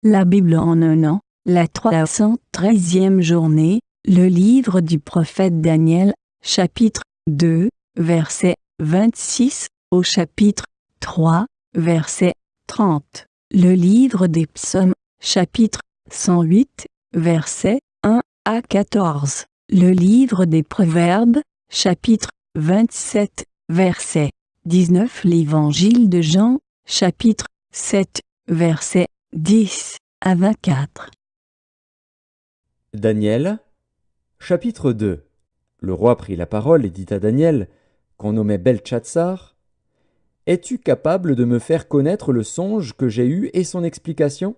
La Bible en un an, la 313e journée, le livre du prophète Daniel, chapitre 2, verset 26 au chapitre 3, verset 30. Le livre des psaumes, chapitre 108, verset 1 à 14. Le livre des proverbes, chapitre 27, verset 19. L'évangile de Jean, chapitre 7, verset 10 à 24. Daniel, chapitre 2. Le roi prit la parole et dit à Daniel, qu'on nommait Beltchatsar, « Es-tu capable de me faire connaître le songe que j'ai eu et son explication ?»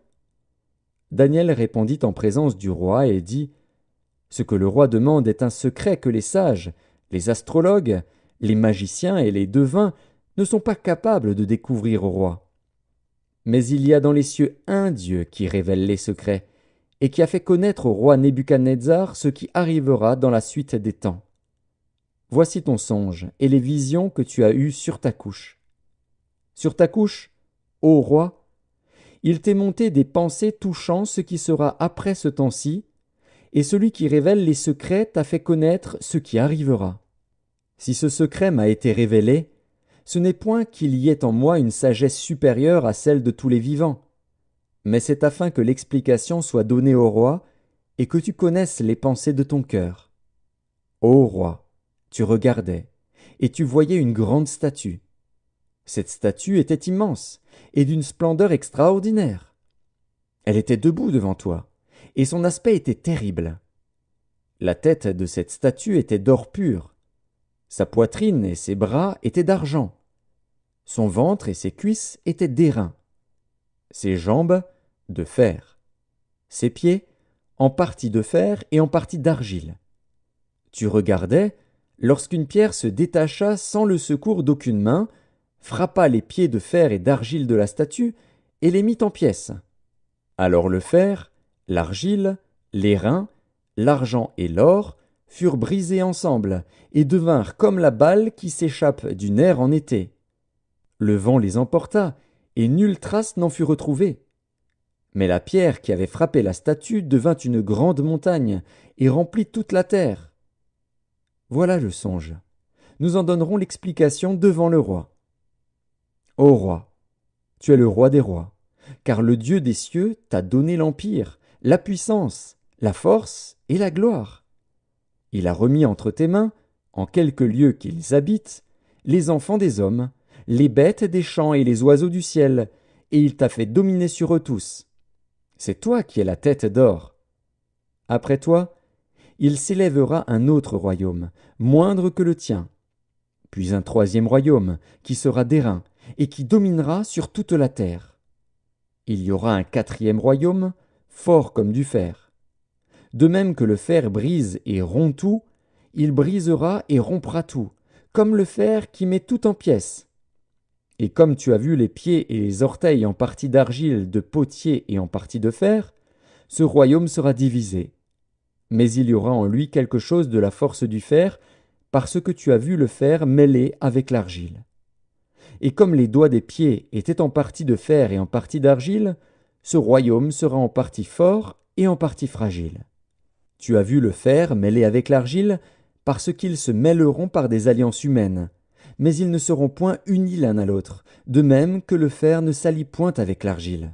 Daniel répondit en présence du roi et dit, « Ce que le roi demande est un secret que les sages, les astrologues, les magiciens et les devins ne sont pas capables de découvrir au roi. Mais il y a dans les cieux un Dieu qui révèle les secrets, et qui a fait connaître au roi Nebuchadnezzar ce qui arrivera dans la suite des temps. Voici ton songe et les visions que tu as eues sur ta couche. Sur ta couche, ô roi, il t'est monté des pensées touchant ce qui sera après ce temps-ci, et celui qui révèle les secrets t'a fait connaître ce qui arrivera. Si ce secret m'a été révélé, ce n'est point qu'il y ait en moi une sagesse supérieure à celle de tous les vivants, mais c'est afin que l'explication soit donnée au roi et que tu connaisses les pensées de ton cœur. Ô roi, tu regardais, et tu voyais une grande statue. Cette statue était immense et d'une splendeur extraordinaire. Elle était debout devant toi, et son aspect était terrible. La tête de cette statue était d'or pur. Sa poitrine et ses bras étaient d'argent. Son ventre et ses cuisses étaient d'airain. Ses jambes, de fer. Ses pieds, en partie de fer et en partie d'argile. Tu regardais, lorsqu'une pierre se détacha sans le secours d'aucune main, frappa les pieds de fer et d'argile de la statue et les mit en pièces. Alors le fer, l'argile, l'airain, l'argent et l'or furent brisés ensemble et devinrent comme la balle qui s'échappe du nerf en été. Le vent les emporta, et nulle trace n'en fut retrouvée. Mais la pierre qui avait frappé la statue devint une grande montagne, et remplit toute la terre. Voilà le songe. Nous en donnerons l'explication devant le roi. Ô roi, tu es le roi des rois, car le Dieu des cieux t'a donné l'empire, la puissance, la force et la gloire. Il a remis entre tes mains, en quelque lieu qu'ils habitent, les enfants des hommes, les bêtes des champs et les oiseaux du ciel, et il t'a fait dominer sur eux tous. C'est toi qui es la tête d'or. Après toi, il s'élèvera un autre royaume, moindre que le tien, puis un troisième royaume, qui sera d'airain, et qui dominera sur toute la terre. Il y aura un quatrième royaume, fort comme du fer. De même que le fer brise et rompt tout, il brisera et rompra tout, comme le fer qui met tout en pièces. Et comme tu as vu les pieds et les orteils en partie d'argile, de potier et en partie de fer, ce royaume sera divisé. Mais il y aura en lui quelque chose de la force du fer, parce que tu as vu le fer mêlé avec l'argile. Et comme les doigts des pieds étaient en partie de fer et en partie d'argile, ce royaume sera en partie fort et en partie fragile. Tu as vu le fer mêlé avec l'argile, parce qu'ils se mêleront par des alliances humaines, mais ils ne seront point unis l'un à l'autre, de même que le fer ne s'allie point avec l'argile.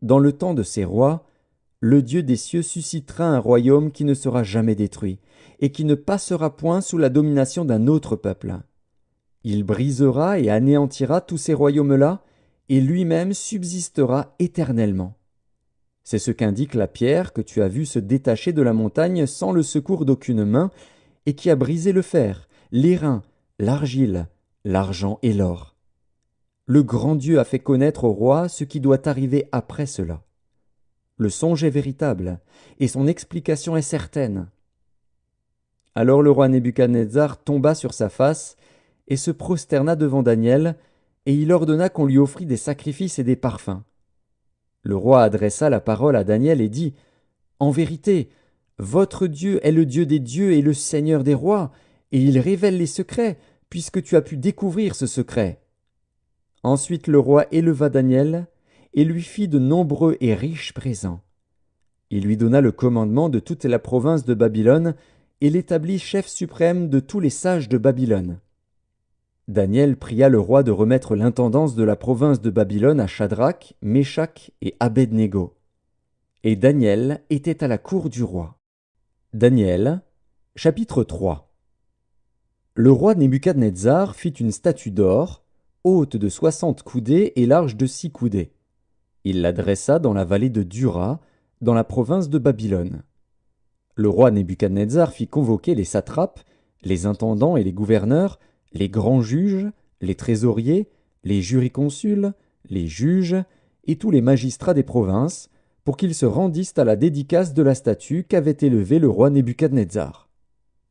Dans le temps de ces rois, le Dieu des cieux suscitera un royaume qui ne sera jamais détruit, et qui ne passera point sous la domination d'un autre peuple. Il brisera et anéantira tous ces royaumes-là, et lui-même subsistera éternellement. C'est ce qu'indique la pierre que tu as vue se détacher de la montagne sans le secours d'aucune main, et qui a brisé le fer, l'airain, l'argile, l'argent et l'or. Le grand Dieu a fait connaître au roi ce qui doit arriver après cela. Le songe est véritable, et son explication est certaine. Alors le roi Nebuchadnezzar tomba sur sa face, et se prosterna devant Daniel, et il ordonna qu'on lui offrît des sacrifices et des parfums. Le roi adressa la parole à Daniel et dit, « En vérité, votre Dieu est le Dieu des dieux et le Seigneur des rois, et il révèle les secrets, puisque tu as pu découvrir ce secret. » Ensuite le roi éleva Daniel, et lui fit de nombreux et riches présents. Il lui donna le commandement de toute la province de Babylone, et l'établit chef suprême de tous les sages de Babylone. Daniel pria le roi de remettre l'intendance de la province de Babylone à Shadrach, Meshach et Abed-Négo. Et Daniel était à la cour du roi. Daniel, chapitre 3. Le roi Nebuchadnezzar fit une statue d'or, haute de 60 coudées et large de 6 coudées. Il la dressa dans la vallée de Dura, dans la province de Babylone. Le roi Nebuchadnezzar fit convoquer les satrapes, les intendants et les gouverneurs, les grands juges, les trésoriers, les jurisconsuls, les juges et tous les magistrats des provinces, pour qu'ils se rendissent à la dédicace de la statue qu'avait élevée le roi Nebuchadnezzar.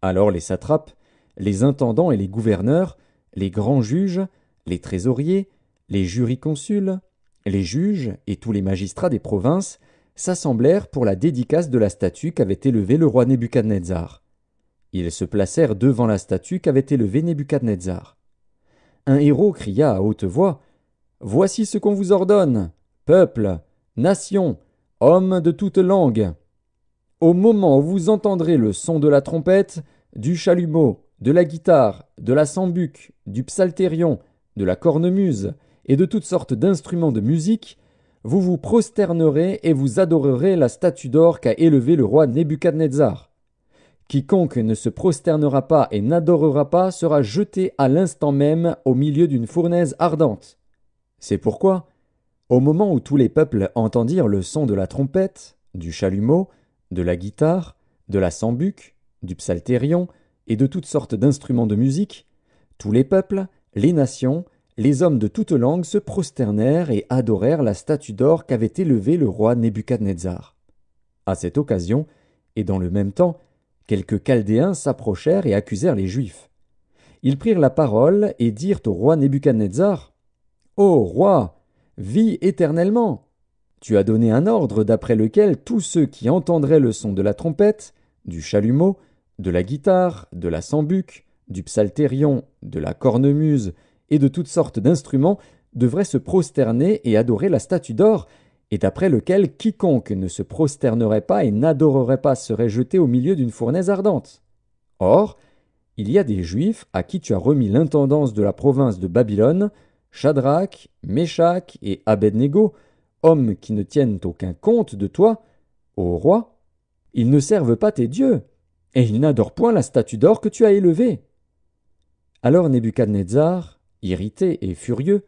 Alors les satrapes, les intendants et les gouverneurs, les grands juges, les trésoriers, les jurisconsuls, les juges et tous les magistrats des provinces s'assemblèrent pour la dédicace de la statue qu'avait élevée le roi Nebuchadnezzar. Ils se placèrent devant la statue qu'avait élevée Nebuchadnezzar. Un héros cria à haute voix « Voici ce qu'on vous ordonne, peuple, nation, hommes de toute langue. Au moment où vous entendrez le son de la trompette, du chalumeau, de la guitare, de la sambuc, du psalterion, de la cornemuse et de toutes sortes d'instruments de musique, vous vous prosternerez et vous adorerez la statue d'or qu'a élevée le roi Nebuchadnezzar. Quiconque ne se prosternera pas et n'adorera pas sera jeté à l'instant même au milieu d'une fournaise ardente. C'est pourquoi, au moment où tous les peuples entendirent le son de la trompette, du chalumeau, de la guitare, de la sambuc, du psalterion et de toutes sortes d'instruments de musique, tous les peuples, les nations, les hommes de toute langue se prosternèrent et adorèrent la statue d'or qu'avait élevée le roi Nebuchadnezzar. À cette occasion, et dans le même temps, quelques Chaldéens s'approchèrent et accusèrent les Juifs. Ils prirent la parole et dirent au roi Nebuchadnezzar « Ô roi, vis éternellement! Tu as donné un ordre d'après lequel tous ceux qui entendraient le son de la trompette, du chalumeau, de la guitare, de la sambuc, du psalterion, de la cornemuse et de toutes sortes d'instruments devraient se prosterner et adorer la statue d'or, et d'après lequel quiconque ne se prosternerait pas et n'adorerait pas serait jeté au milieu d'une fournaise ardente. Or, il y a des Juifs à qui tu as remis l'intendance de la province de Babylone, Shadrach, Meshach et Abed-Négo, hommes qui ne tiennent aucun compte de toi, ô roi. Ils ne servent pas tes dieux, et ils n'adorent point la statue d'or que tu as élevée. » Alors Nebuchadnezzar, irrité et furieux,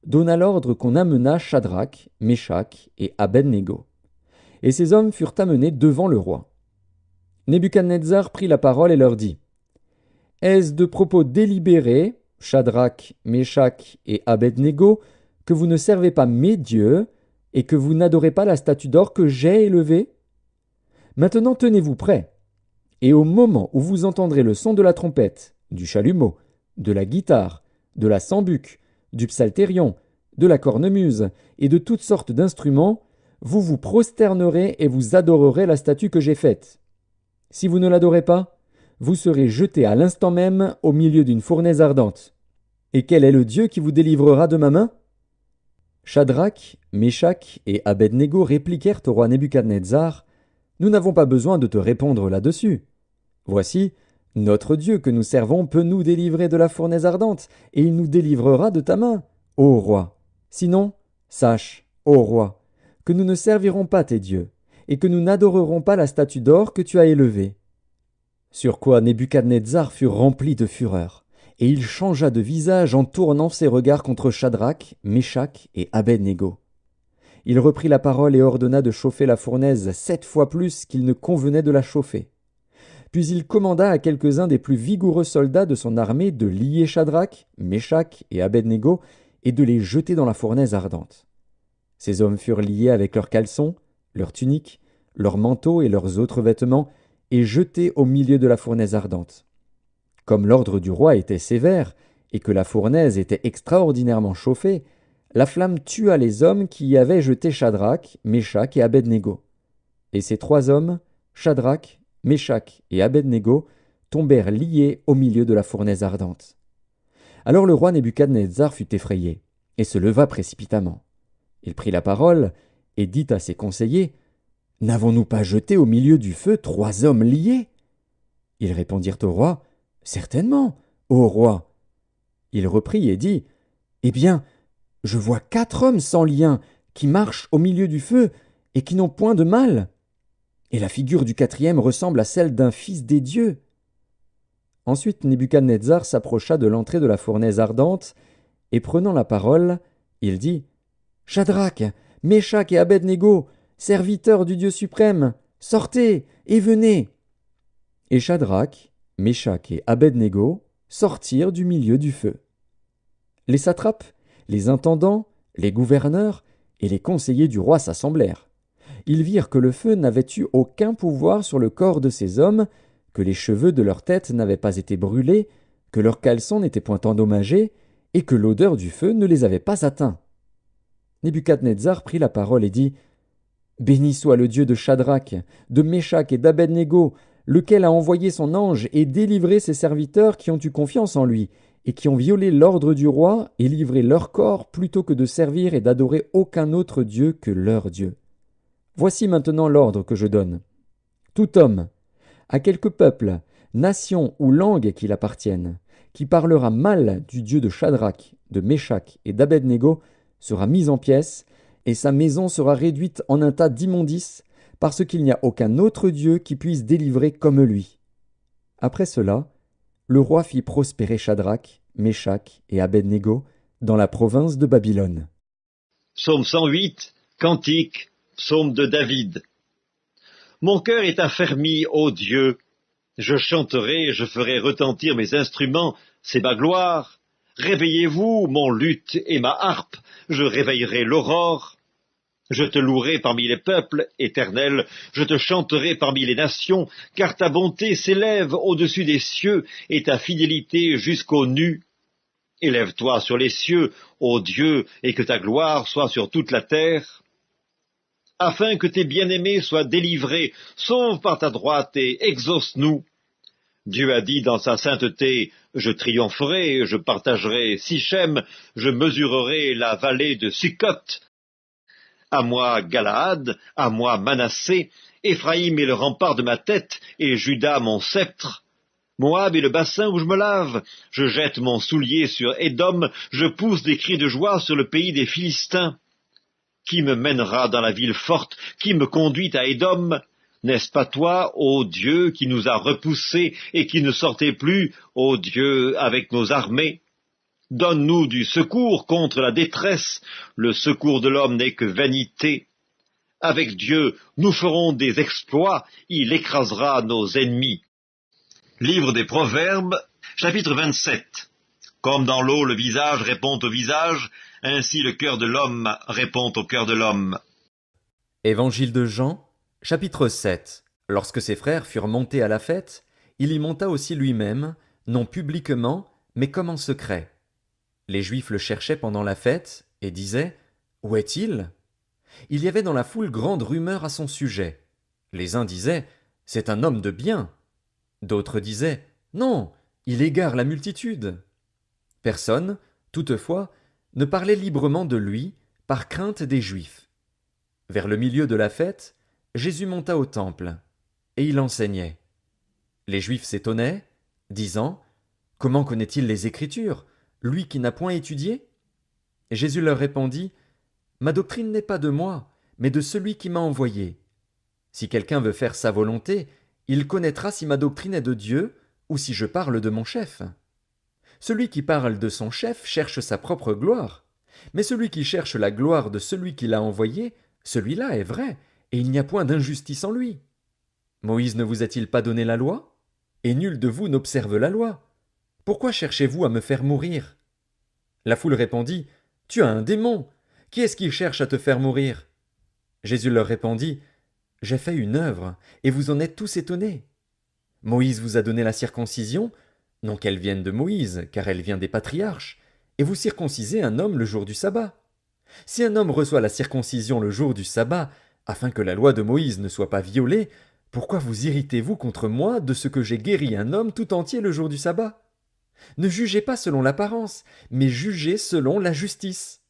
donna l'ordre qu'on amenât Shadrach, Meshach et Abed-Négo. Et ces hommes furent amenés devant le roi. Nebuchadnezzar prit la parole et leur dit « Est-ce de propos délibérés, Shadrach, Meshach et Abed-Négo, que vous ne servez pas mes dieux et que vous n'adorez pas la statue d'or que j'ai élevée? Maintenant tenez-vous prêts, et au moment où vous entendrez le son de la trompette, du chalumeau, de la guitare, de la sambuc, du psalterion, de la cornemuse et de toutes sortes d'instruments, vous vous prosternerez et vous adorerez la statue que j'ai faite. Si vous ne l'adorez pas, vous serez jeté à l'instant même au milieu d'une fournaise ardente. Et quel est le Dieu qui vous délivrera de ma main? » Shadrach, Meshach et Abed-Négo répliquèrent au roi Nebuchadnezzar « Nous n'avons pas besoin de te répondre là-dessus. Voici, notre Dieu que nous servons peut nous délivrer de la fournaise ardente, et il nous délivrera de ta main, ô roi. Sinon, sache, ô roi, que nous ne servirons pas tes dieux, et que nous n'adorerons pas la statue d'or que tu as élevée. » Sur quoi Nebuchadnezzar fut rempli de fureur, et il changea de visage en tournant ses regards contre Shadrach, Meshach et Abed-Négo. Il reprit la parole et ordonna de chauffer la fournaise 7 fois plus qu'il ne convenait de la chauffer. Puis il commanda à quelques-uns des plus vigoureux soldats de son armée de lier Shadrach, Meshach et Abed-Négo et de les jeter dans la fournaise ardente. Ces hommes furent liés avec leurs caleçons, leurs tuniques, leurs manteaux et leurs autres vêtements, et jetés au milieu de la fournaise ardente. Comme l'ordre du roi était sévère, et que la fournaise était extraordinairement chauffée, la flamme tua les hommes qui y avaient jeté Shadrach, Meshach et Abed-Négo. Et ces 3 hommes, Shadrach, Meshach et Abed-Négo, tombèrent liés au milieu de la fournaise ardente. Alors le roi Nebuchadnezzar fut effrayé, et se leva précipitamment. Il prit la parole et dit à ses conseillers, « N'avons-nous pas jeté au milieu du feu 3 hommes liés ?» Ils répondirent au roi, « Certainement, ô roi. » Il reprit et dit, « Eh bien, je vois 4 hommes sans lien qui marchent au milieu du feu et qui n'ont point de mal. Et la figure du 4e ressemble à celle d'un fils des dieux. » Ensuite Nebuchadnezzar s'approcha de l'entrée de la fournaise ardente, et prenant la parole, il dit, « Shadrach, Meshach et Abed-Négo, serviteurs du Dieu suprême, sortez et venez. » Et Shadrach, Meshach et Abed-Négo sortirent du milieu du feu. Les satrapes, les intendants, les gouverneurs et les conseillers du roi s'assemblèrent. Ils virent que le feu n'avait eu aucun pouvoir sur le corps de ces hommes, que les cheveux de leur tête n'avaient pas été brûlés, que leurs caleçons n'étaient point endommagés, et que l'odeur du feu ne les avait pas atteints. Nebuchadnezzar prit la parole et dit, « Béni soit le Dieu de Shadrach, de Meshach et d'Abed-Négo, lequel a envoyé son ange et délivré ses serviteurs qui ont eu confiance en lui, et qui ont violé l'ordre du roi et livré leur corps plutôt que de servir et d'adorer aucun autre Dieu que leur Dieu. Voici maintenant l'ordre que je donne. Tout homme, à quelque peuple, nation ou langue qu'il appartienne, qui parlera mal du Dieu de Shadrach, de Meshach et d'Abed-Négo, sera mis en pièces, et sa maison sera réduite en un tas d'immondices, parce qu'il n'y a aucun autre Dieu qui puisse délivrer comme lui. » Après cela, le roi fit prospérer Shadrach, Meshach et Abed-Négo dans la province de Babylone. Psaume 108, Cantique, psaume de David. Mon cœur est affermi, ô Dieu. Je chanterai, je ferai retentir mes instruments, c'est ma gloire. Réveillez-vous, mon luth et ma harpe, je réveillerai l'aurore. Je te louerai parmi les peuples, Éternel, je te chanterai parmi les nations, car ta bonté s'élève au-dessus des cieux et ta fidélité jusqu'aux nues. Élève-toi sur les cieux, ô Dieu, et que ta gloire soit sur toute la terre. Afin que tes bien-aimés soient délivrés, sauve par ta droite et exauce-nous. Dieu a dit dans sa sainteté, je triompherai, je partagerai Sichem, je mesurerai la vallée de Sukkot. À moi Galaad, à moi Manassé, Éphraïm est le rempart de ma tête, et Juda mon sceptre. Moab est le bassin où je me lave, je jette mon soulier sur Édom, je pousse des cris de joie sur le pays des Philistins. Qui me mènera dans la ville forte, qui me conduit à Édom? N'est-ce pas toi, ô Dieu, qui nous a repoussés et qui ne sortait plus, ô Dieu, avec nos armées? Donne-nous du secours contre la détresse, le secours de l'homme n'est que vanité. Avec Dieu, nous ferons des exploits, il écrasera nos ennemis. Livre des Proverbes, chapitre 27. Comme dans l'eau le visage répond au visage, ainsi le cœur de l'homme répond au cœur de l'homme. Évangile de Jean, chapitre 7. Lorsque ses frères furent montés à la fête, il y monta aussi lui-même, non publiquement, mais comme en secret. Les Juifs le cherchaient pendant la fête, et disaient, « Où est-il » Il y avait dans la foule grande rumeur à son sujet. Les uns disaient, « C'est un homme de bien ». D'autres disaient, « Non, il égare la multitude ». Personne, toutefois, ne parlait librement de lui, par crainte des Juifs. Vers le milieu de la fête, Jésus monta au temple, et il enseignait. Les Juifs s'étonnaient, disant, « Comment connaît-il les Écritures, lui qui n'a point étudié ?» Jésus leur répondit, « Ma doctrine n'est pas de moi, mais de celui qui m'a envoyé. Si quelqu'un veut faire sa volonté, il connaîtra si ma doctrine est de Dieu, ou si je parle de mon chef. Celui qui parle de son chef cherche sa propre gloire, mais celui qui cherche la gloire de celui qui l'a envoyé, celui-là est vrai, et il n'y a point d'injustice en lui. Moïse ne vous a-t-il pas donné la loi? Et nul de vous n'observe la loi. Pourquoi cherchez-vous à me faire mourir? » La foule répondit, « Tu as un démon. Qui est-ce qui cherche à te faire mourir ?» Jésus leur répondit, « J'ai fait une œuvre, et vous en êtes tous étonnés. Moïse vous a donné la circoncision, non qu'elle vienne de Moïse, car elle vient des patriarches, et vous circoncisez un homme le jour du sabbat. Si un homme reçoit la circoncision le jour du sabbat, afin que la loi de Moïse ne soit pas violée, pourquoi vous irritez-vous contre moi de ce que j'ai guéri un homme tout entier le jour du sabbat? Ne jugez pas selon l'apparence, mais jugez selon la justice.